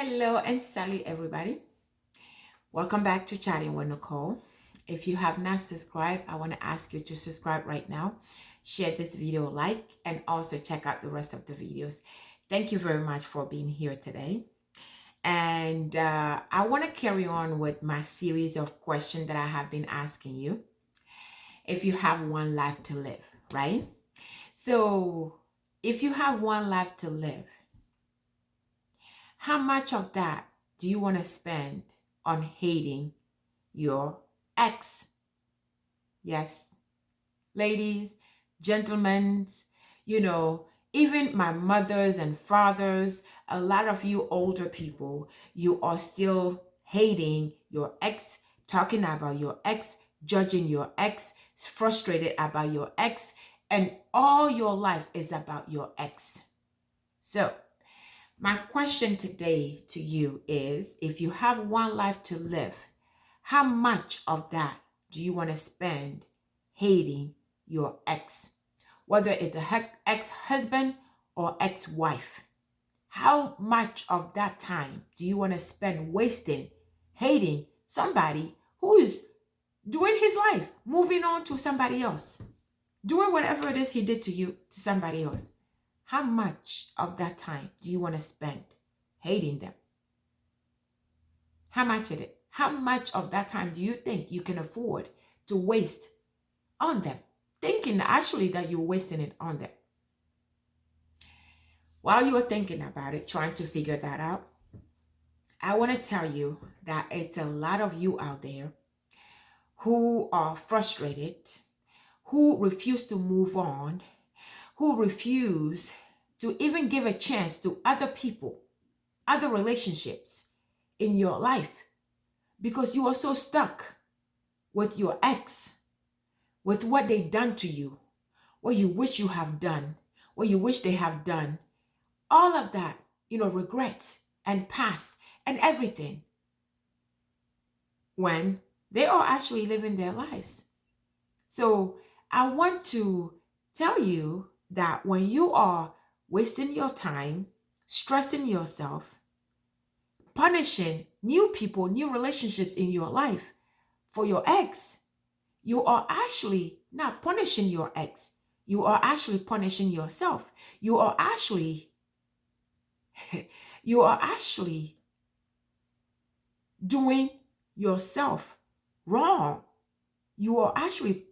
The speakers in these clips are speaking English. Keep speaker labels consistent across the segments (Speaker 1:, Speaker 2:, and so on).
Speaker 1: Hello and salut everybody. Welcome back to Chatting with Nicole. If you have not subscribed, I want to ask you to subscribe right now. Share this video, like, and also check out the rest of the videos. Thank you very much for being here today. And I want to carry on with my series of questions that I have been asking you. If you have one life to live, right? So if you have one life to live, how much of that do you want to spend on hating your ex? Yes, ladies, gentlemen, even my mothers and fathers, a lot of you older people, you are still hating your ex, talking about your ex, judging your ex, frustrated about your ex, and all your life is about your ex. So, my question today to you is, if you have one life to live, how much of that do you want to spend hating your ex? Whether it's a ex-husband or ex-wife. How much of that time do you want to spend wasting hating somebody who is doing his life, moving on to somebody else, doing whatever it is he did to you to somebody else? How much of that time do you want to spend hating them? How much of it? How much of that time do you think you can afford to waste on them? Thinking actually that you're wasting it on them. While you are thinking about it, trying to figure that out, I want to tell you that it's a lot of you out there who are frustrated, who refuse to move on, who refuse to even give a chance to other people, other relationships in your life, because you are so stuck with your ex, with what they've done to you, what you wish you have done, what you wish they have done, all of that, regret and past and everything, when they are actually living their lives. So I want to tell you that when you are wasting your time, stressing yourself, punishing new people, new relationships in your life for your ex, you are actually not punishing your ex. You are actually punishing yourself. You are actually doing yourself wrong. You are actually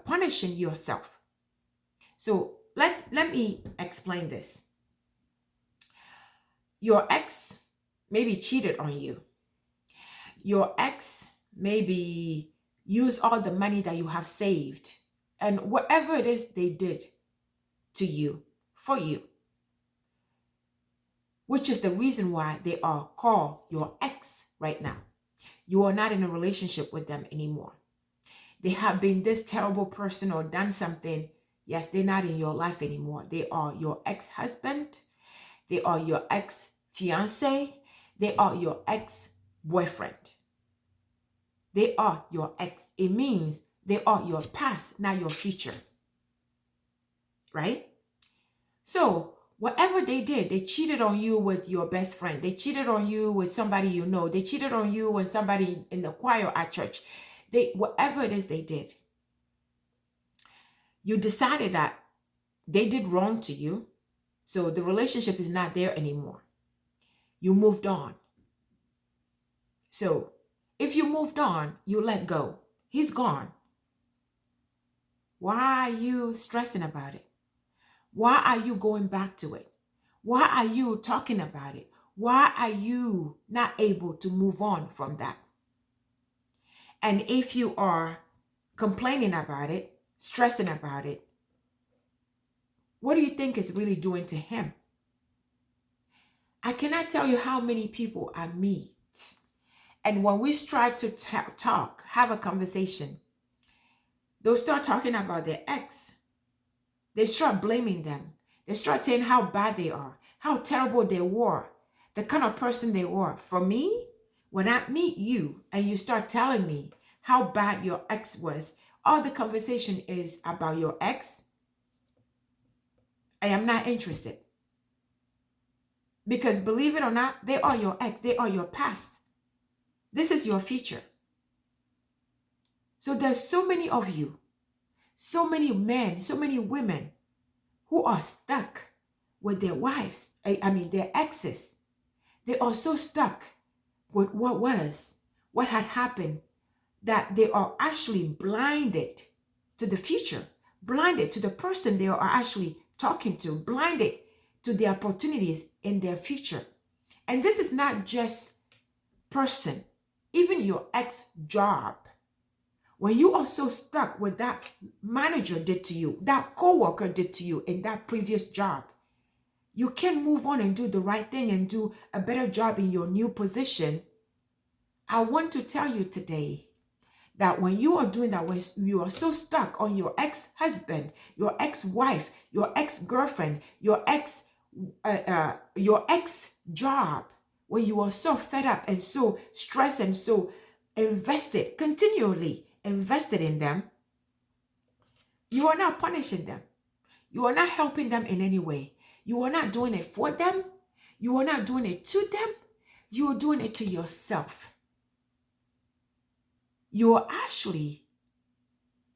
Speaker 1: punishing yourself. So let me explain this. Your ex maybe cheated on you. Your ex maybe used all the money that you have saved and whatever it is they did to you, for you, which is the reason why they are called your ex right now. You are not in a relationship with them anymore. They have been this terrible person or done something. Yes, they're not in your life anymore. They are your ex-husband. They are your ex-fiance. They are your ex-boyfriend. They are your ex. It means they are your past, not your future. Right? So whatever they did, they cheated on you with your best friend. They cheated on you with somebody you know. They cheated on you with somebody in the choir at church. Whatever it is they did, you decided that they did wrong to you. So the relationship is not there anymore. You moved on. So if you moved on, you let go. He's gone. Why are you stressing about it? Why are you going back to it? Why are you talking about it? Why are you not able to move on from that? And if you are complaining about it, stressing about it, what do you think it's really doing to him? I cannot tell you how many people I meet. And when we strive to talk, have a conversation, they'll start talking about their ex. They start blaming them. They start saying how bad they are, how terrible they were, the kind of person they were. For me, when I meet you and you start telling me how bad your ex was, all the conversation is about your ex, I am not interested. Because believe it or not, they are your ex, they are your past. This is your future. So there's so many of you, so many men, so many women who are stuck with their wives, their exes. They are so stuck with what had happened, that they are actually blinded to the future, blinded to the person they are actually talking to, blinded to the opportunities in their future. And this is not just person, even your ex job. When you are so stuck with that manager did to you, that coworker did to you in that previous job, you can move on and do the right thing and do a better job in your new position. I want to tell you today that when you are doing that, when you are so stuck on your ex-husband, your ex-wife, your ex-girlfriend, your ex job, when you are so fed up and so stressed and so invested, continually invested in them, you are not punishing them. You are not helping them in any way. You are not doing it for them. You are not doing it to them. You are doing it to yourself. You are actually,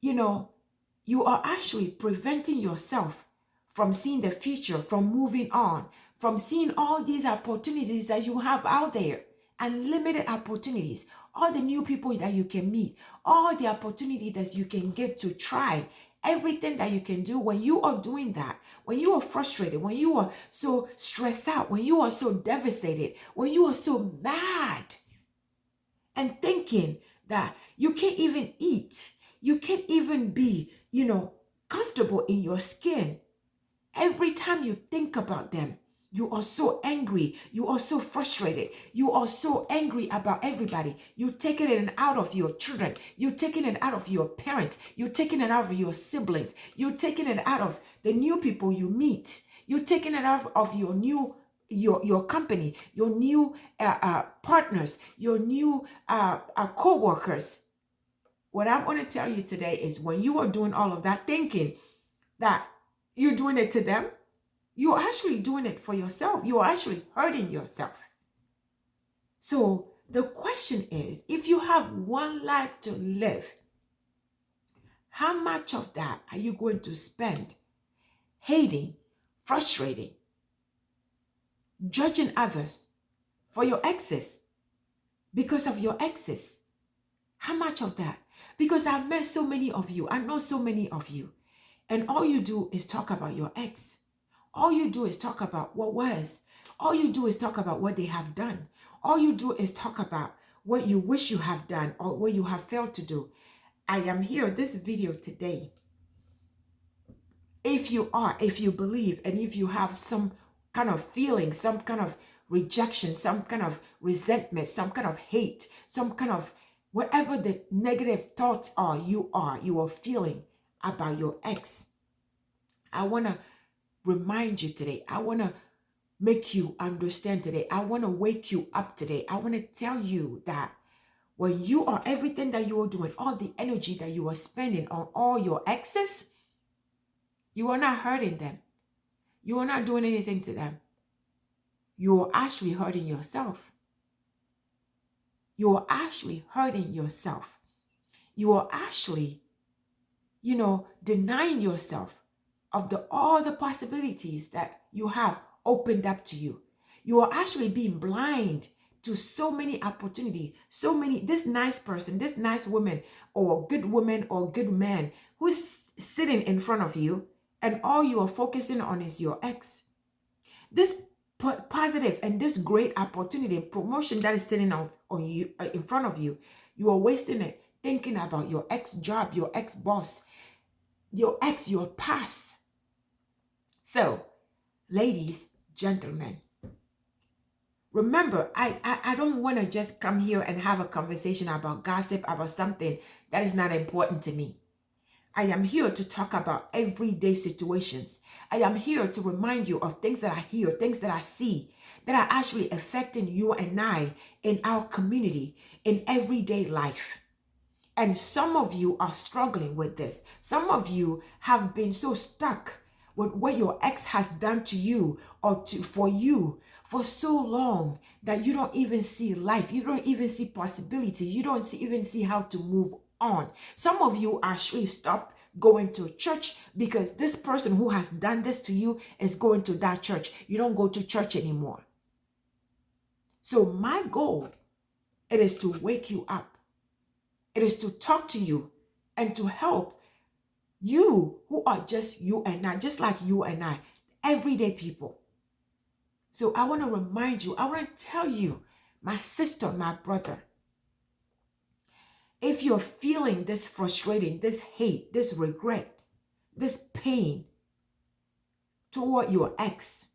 Speaker 1: you are actually preventing yourself from seeing the future, from moving on, from seeing all these opportunities that you have out there, unlimited opportunities, all the new people that you can meet, all the opportunities that you can get to try, everything that you can do. When you are doing that, when you are frustrated, when you are so stressed out, when you are so devastated, when you are so mad and thinking that you can't even eat, you can't even be, comfortable in your skin. Every time you think about them, you are so angry. You are so frustrated. You are so angry about everybody. You're taking it out of your children. You're taking it out of your parents. You're taking it out of your siblings. You're taking it out of the new people you meet. You're taking it out of your new your company, your new partners, your new co-workers. What I'm going to tell you today is, when you are doing all of that, thinking that you're doing it to them, you're actually doing it for yourself. You're actually hurting yourself. So the question is, if you have one life to live, how much of that are you going to spend hating, frustrating, judging others for your exes, because of your exes? How much of that? Because I've met so many of you. I know so many of you. And all you do is talk about your ex. All you do is talk about what was. All you do is talk about what they have done. All you do is talk about what you wish you have done or what you have failed to do. I am here, this video today. If you believe, and if you have some kind of feeling, some kind of rejection, some kind of resentment, some kind of hate, some kind of whatever the negative thoughts are you are feeling about your ex, I want to remind you today. I want to make you understand today. I want to wake you up today. I want to tell you that when you are, everything that you are doing, all the energy that you are spending on all your exes, you are not hurting them. You are not doing anything to them. You are actually hurting yourself. You are actually hurting yourself. You are actually, denying yourself of all the possibilities that you have opened up to you. You are actually being blind to so many opportunities, this nice person, this nice woman or good woman or good man who's sitting in front of you, and all you are focusing on is your ex. This positive and this great opportunity and promotion that is sitting on you in front of you, you are wasting it thinking about your ex job, your ex boss, your ex, your past. So, ladies, gentlemen, remember, I don't want to just come here and have a conversation about gossip, about something that is not important to me. I am here to talk about everyday situations. I am here to remind you of things that I hear, things that I see, that are actually affecting you and I in our community, in everyday life. And some of you are struggling with this. Some of you have been so stuck with what your ex has done to you or for you for so long that you don't even see life, you don't even see possibility, you don't even see how to move on. Some of you actually stop going to church because this person who has done this to you is going to that church. You don't go to church anymore. So my goal, it is to wake you up. It is to talk to you and to help you who are just you and I, just like you and I, everyday people. So I want to remind you, I want to tell you, my sister, my brother, if you're feeling this frustrating, this hate, this regret, this pain toward your ex,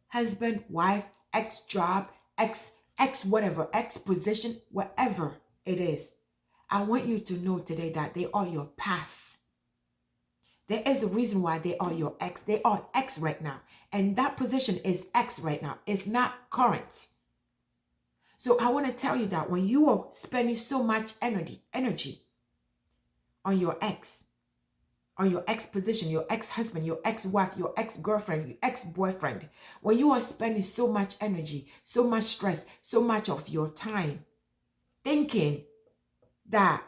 Speaker 1: husband, wife, ex job, ex whatever, ex position, whatever it is, I want you to know today that they are your past. There is a reason why they are your ex. They are ex right now. And that position is ex right now. It's not current. So I want to tell you that when you are spending so much energy on your ex position, your ex-husband, your ex-wife, your ex-girlfriend, your ex-boyfriend, when you are spending so much energy, so much stress, so much of your time thinking that,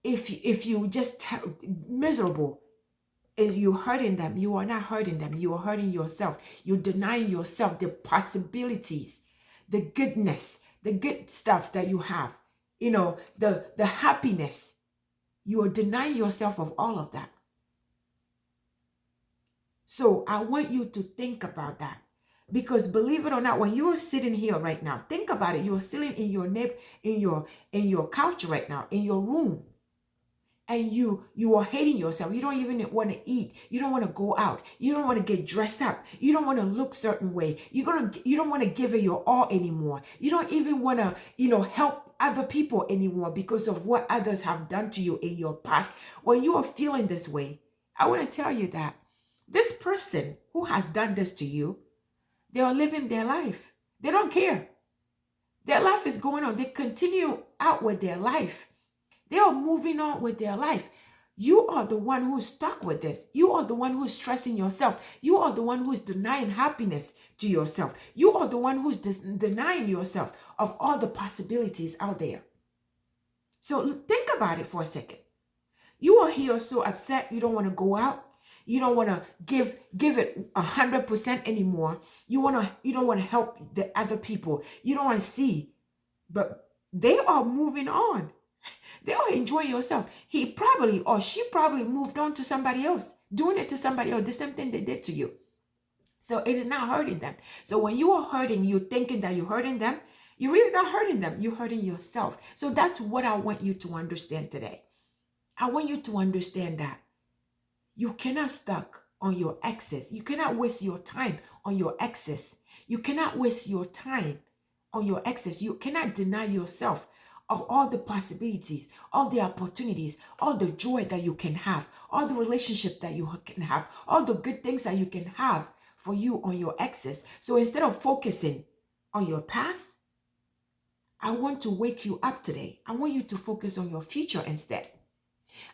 Speaker 1: if you just miserable, if you're hurting them, you are not hurting them. You are hurting yourself. You're denying yourself the possibilities, the goodness, the good stuff that you have, the happiness. You are denying yourself of all of that. So I want you to think about that. Because believe it or not, when you are sitting here right now, think about it. You are sitting in your in your couch right now, in your room. And you are hating yourself. You don't even want to eat. You don't want to go out. You don't want to get dressed up. You don't want to look certain way. You don't want to give it your all anymore. You don't even want to, help other people anymore because of what others have done to you in your past. When you are feeling this way, I want to tell you that this person who has done this to you, they are living their life. They don't care. Their life is going on. They continue out with their life. They are moving on with their life. You are the one who's stuck with this. You are the one who's stressing yourself. You are the one who's denying happiness to yourself. You are the one who's denying yourself of all the possibilities out there. So think about it for a second. You are here so upset you don't want to go out. You don't want to give it 100% anymore. You don't want to help the other people. You don't want to see. But they are moving on. They are enjoying yourself. He probably or she probably moved on to somebody else, doing it to somebody else, the same thing they did to you. So it is not hurting them. So when you are hurting, you're thinking that you're hurting them. You're really not hurting them. You're hurting yourself. So that's what I want you to understand today. I want you to understand that you cannot stuck on your exes. You cannot waste your time on your exes. You cannot waste your time on your exes. You cannot deny yourself of all the possibilities, all the opportunities, all the joy that you can have, all the relationship that you can have, all the good things that you can have for you on your exes. So instead of focusing on your past, I want to wake you up today. I want you to focus on your future instead.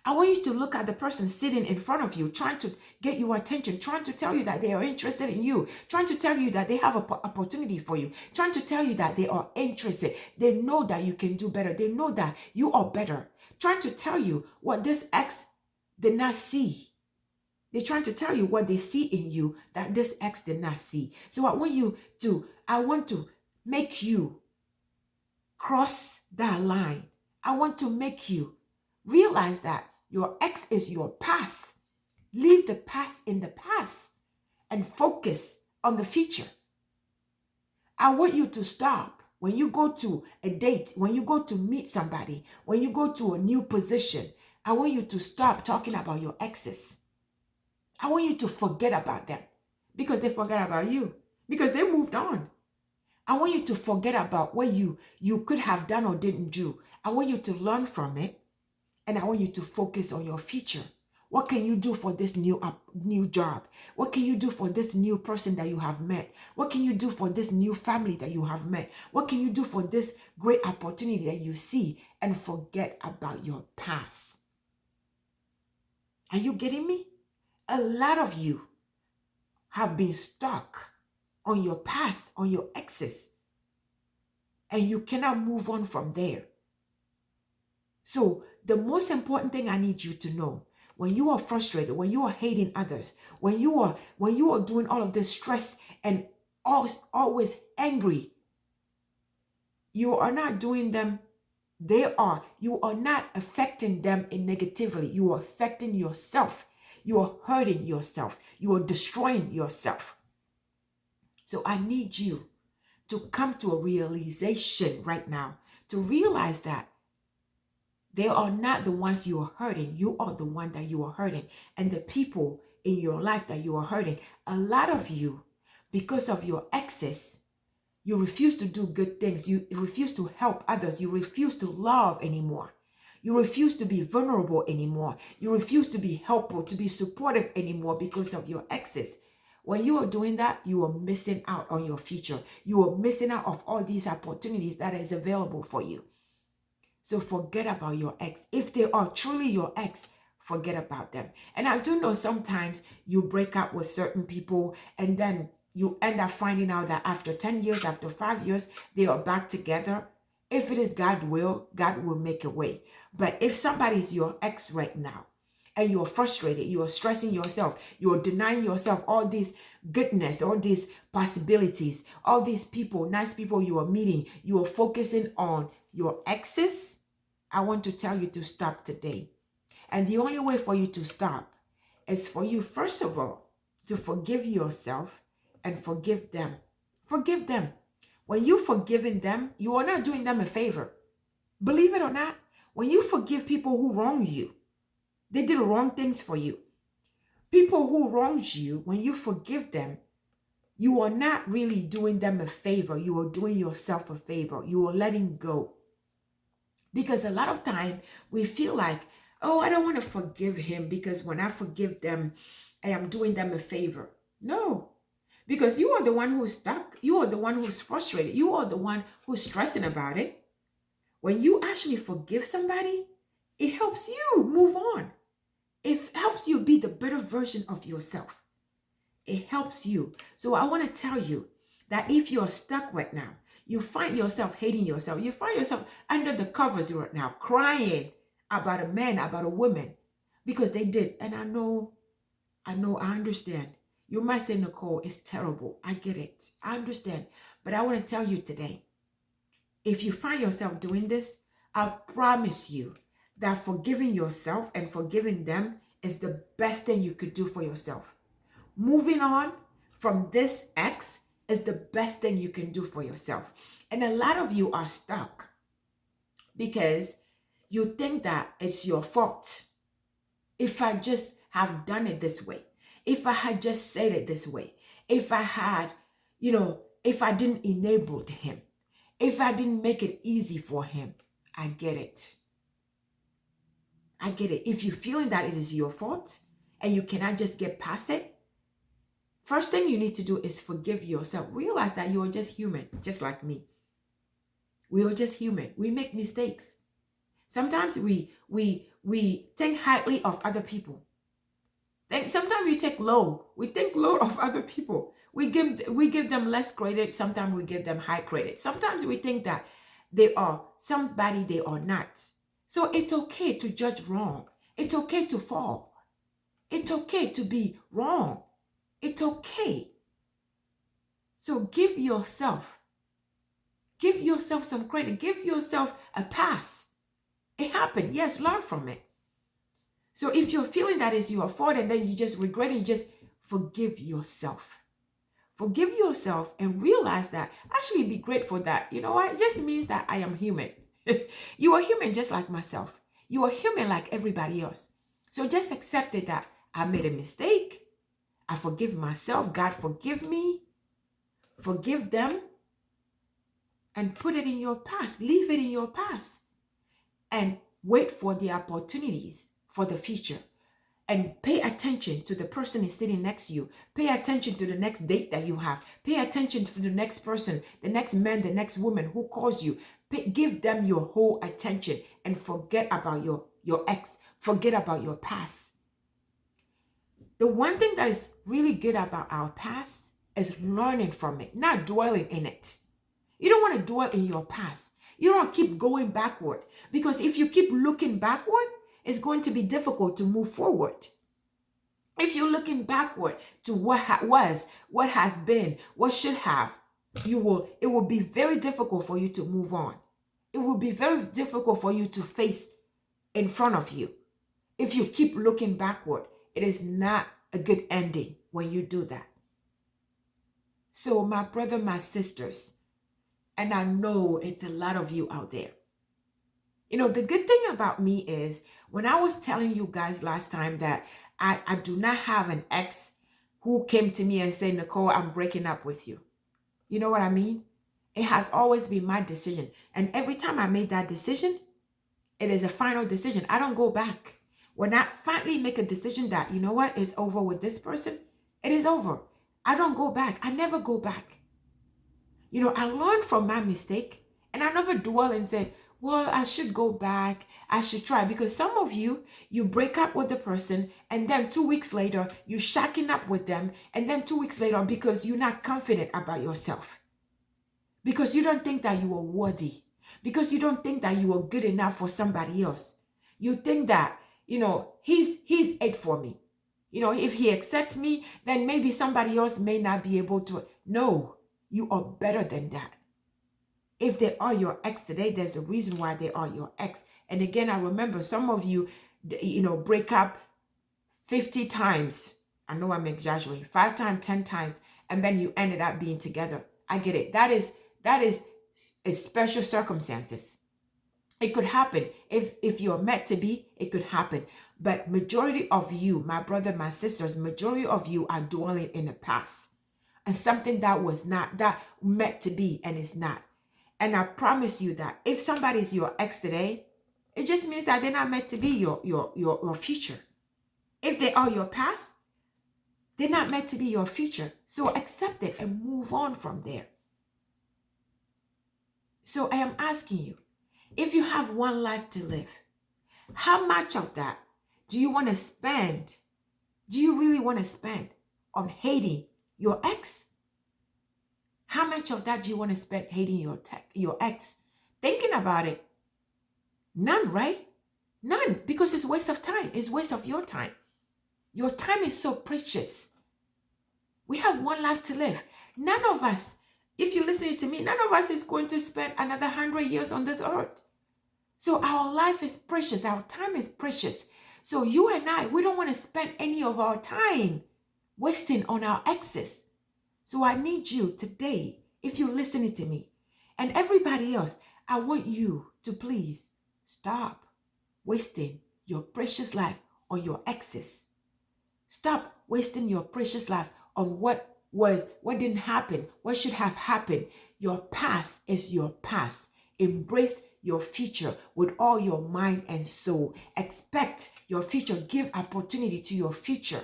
Speaker 1: I want you to look at the person sitting in front of you, trying to get your attention, trying to tell you that they are interested in you, trying to tell you that they have an opportunity for you, trying to tell you that they are interested. They know that you can do better. They know that you are better. Trying to tell you what this ex did not see. They're trying to tell you what they see in you that this ex did not see. So I want to make you cross that line. I want to make you realize that your ex is your past. Leave the past in the past and focus on the future. I want you to stop when you go to a date, when you go to meet somebody, when you go to a new position. I want you to stop talking about your exes. I want you to forget about them because they forgot about you, because they moved on. I want you to forget about what you could have done or didn't do. I want you to learn from it. And I want you to focus on your future. What can you do for this new job? What can you do for this new person that you have met? What can you do for this new family that you have met? What can you do for this great opportunity that you see? And forget about your past. Are you getting me? A lot of you have been stuck on your past, on your exes, and you cannot move on from there. So the most important thing I need you to know, when you are frustrated, when you are hating others, when you are doing all of this stress and always angry, you are not doing them. You are not affecting them in negatively. You are affecting yourself. You are hurting yourself. You are destroying yourself. So I need you to come to a realization right now, to realize that they are not the ones you are hurting. You are the one that you are hurting. And the people in your life that you are hurting, a lot of you, because of your excess, you refuse to do good things. You refuse to help others. You refuse to love anymore. You refuse to be vulnerable anymore. You refuse to be helpful, to be supportive anymore because of your excess. When you are doing that, you are missing out on your future. You are missing out of all these opportunities that is available for you. So forget about your ex. If they are truly your ex, forget about them. And I do know sometimes you break up with certain people and then you end up finding out that after 10 years, after 5 years, they are back together. If it is God will make a way. But if somebody is your ex right now and you're frustrated, you are stressing yourself, you are denying yourself all this goodness, all these possibilities, all these people, nice people you are meeting, you are focusing on your exes, I want to tell you to stop today. And the only way for you to stop is for you, first of all, to forgive yourself and forgive them. Forgive them. When you forgiving them, you are not doing them a favor. Believe it or not, when you forgive people who wrong you, they did wrong things for you. People who wronged you, when you forgive them, you are not really doing them a favor. You are doing yourself a favor. You are letting go. Because a lot of time we feel like, oh, I don't want to forgive him because when I forgive them, I am doing them a favor. No, because you are the one who's stuck. You are the one who's frustrated. You are the one who's stressing about it. When you actually forgive somebody, it helps you move on. It helps you be the better version of yourself. It helps you. So I want to tell you that if you're stuck right now, you find yourself hating yourself, you find yourself under the covers right now, crying about a man, about a woman, because they did. And I understand. You might say, Nicole, it's terrible. I get it. I understand. But I want to tell you today, if you find yourself doing this, I promise you that forgiving yourself and forgiving them is the best thing you could do for yourself. Moving on from this ex is the best thing you can do for yourself. And a lot of you are stuck because you think that it's your fault. If I just have done it this way, if I had just said it this way, if I had, if I didn't enable him, if I didn't make it easy for him, I get it. I get it. If you're feeling that it is your fault and you cannot just get past it, first thing you need to do is forgive yourself. Realize that you are just human, just like me. We are just human. We make mistakes. Sometimes we think highly of other people. Then sometimes we think low. We think low of other people. We give them less credit. Sometimes we give them high credit. Sometimes we think that they are somebody they are not. So it's okay to judge wrong. It's okay to fall. It's okay to be wrong. It's okay. So give yourself some credit. Give yourself a pass. It happened. Yes, learn from it. So if you're feeling that is your fault and then you just regret it, you just forgive yourself. Forgive yourself and realize that. Actually be grateful that, you know what? It just means that I am human. You are human just like myself. You are human like everybody else. So just accept it that I made a mistake. I forgive myself. God forgive me. Forgive them. And put it in your past. Leave it in your past. And wait for the opportunities for the future. And pay attention to the person is sitting next to you. Pay attention to the next date that you have. Pay attention to the next person, the next man, the next woman who calls you. Give them your whole attention and forget about your ex. Forget about your past. The one thing that is really good about our past is learning from it, not dwelling in it. You don't want to dwell in your past. You don't keep going backward, because if you keep looking backward, it's going to be difficult to move forward. If you're looking backward to what was, what has been, what should have, it will be very difficult for you to move on. It will be very difficult for you to face in front of you. If you keep looking backward, it is not a good ending when you do that. So my brother, my sisters, and I know it's a lot of you out there. You know, the good thing about me is when I was telling you guys last time that I do not have an ex who came to me and said, Nicole, I'm breaking up with you. You know what I mean? It has always been my decision. And every time I made that decision, it is a final decision. I don't go back. When I finally make a decision that, you know what, it's over with this person, it is over. I don't go back. I never go back. You know, I learned from my mistake, and I never dwell and say, well, I should go back. I should try. Because some of you, you break up with the person, and then 2 weeks later, you shacking up with them. And then 2 weeks later, because you're not confident about yourself, because you don't think that you are worthy, because you don't think that you are good enough for somebody else. You think that, you know, he's it for me. You know, if he accepts me, then maybe somebody else may not be able to. No, you are better than that. If they are your ex today, there's a reason why they are your ex. And again, I remember some of you, you know, break up 50 times. I know I'm exaggerating, 5 times, 10 times, and then you ended up being together. I get it. That is a special circumstances. It could happen. If you're meant to be, it could happen. But majority of you, my brother, my sisters, majority of you are dwelling in the past. And something that was not, that meant to be, and it's not. And I promise you that if somebody is your ex today, it just means that they're not meant to be your future. If they are your past, they're not meant to be your future. So accept it and move on from there. So I am asking you, if you have one life to live, how much of that do you want to spend? Do you really want to spend on hating your ex? How much of that do you want to spend hating your ex? Thinking about it. None, right? None, because it's a waste of time. It's a waste of your time. Your time is so precious. We have one life to live. None of us, if you're listening to me, none of us is going to spend another 100 years on this earth. So our life is precious. Our time is precious. So you and I, we don't want to spend any of our time wasting on our exes. So I need you today, if you're listening to me, and everybody else, I want you to please stop wasting your precious life on your exes. Stop wasting your precious life on what didn't happen, what should have happened. Your past is your past. Embrace your future with all your mind and soul. Expect your future. Give opportunity to your future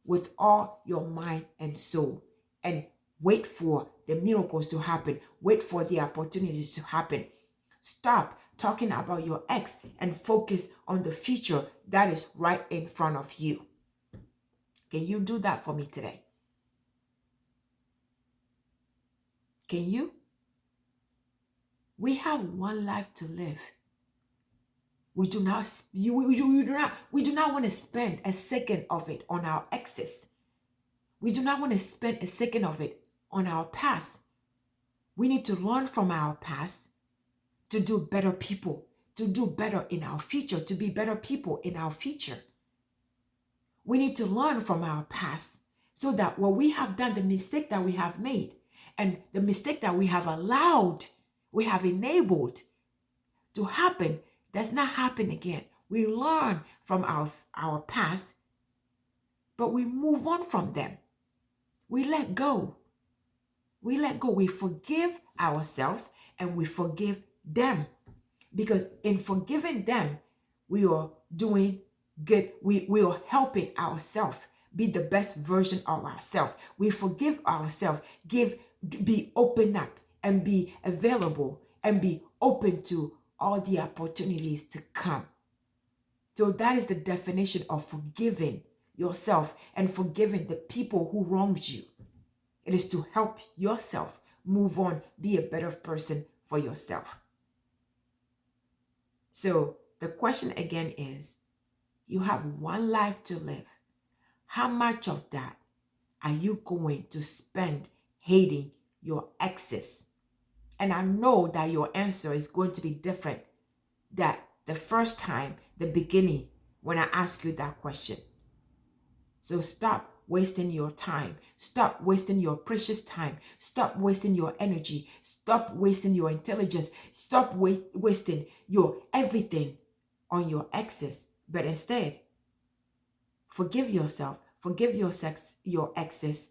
Speaker 1: with all your mind and soul. And wait for the miracles to happen. Wait for the opportunities to happen. Stop talking about your ex and focus on the future that is right in front of you. Can you do that for me today? Can you? We have one life to live. We do not want to spend a second of it on our exes. We do not want to spend a second of it on our past. We need to learn from our past to do better people, to do better in our future, to be better people in our future. We need to learn from our past so that what we have done, the mistake that we have made, and the mistake that we have allowed, we have enabled to happen, does not happen again. We learn from our past, but we move on from them. We let go. We let go. We forgive ourselves and we forgive them. Because in forgiving them, we are doing good. We are helping ourselves be the best version of ourselves. We forgive ourselves, be open up and be available and be open to all the opportunities to come. So that is the definition of forgiving yourself and forgiving the people who wronged you. It is to help yourself move on, be a better person for yourself. So the question again is, you have one life to live. How much of that are you going to spend hating your exes? And I know that your answer is going to be different than the first time, the beginning, when I asked you that question. So stop wasting your time. Stop wasting your precious time. Stop wasting your energy. Stop wasting your intelligence. Stop wasting your everything on your exes. But instead, forgive yourself, forgive your exes,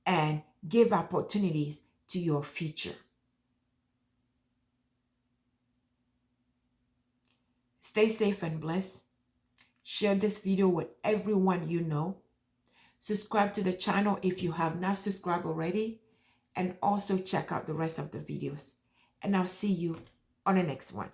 Speaker 1: and give opportunities to your future. Stay safe and blessed. Share this video with everyone you know. Subscribe to the channel if you have not subscribed already. And also check out the rest of the videos. And I'll see you on the next one.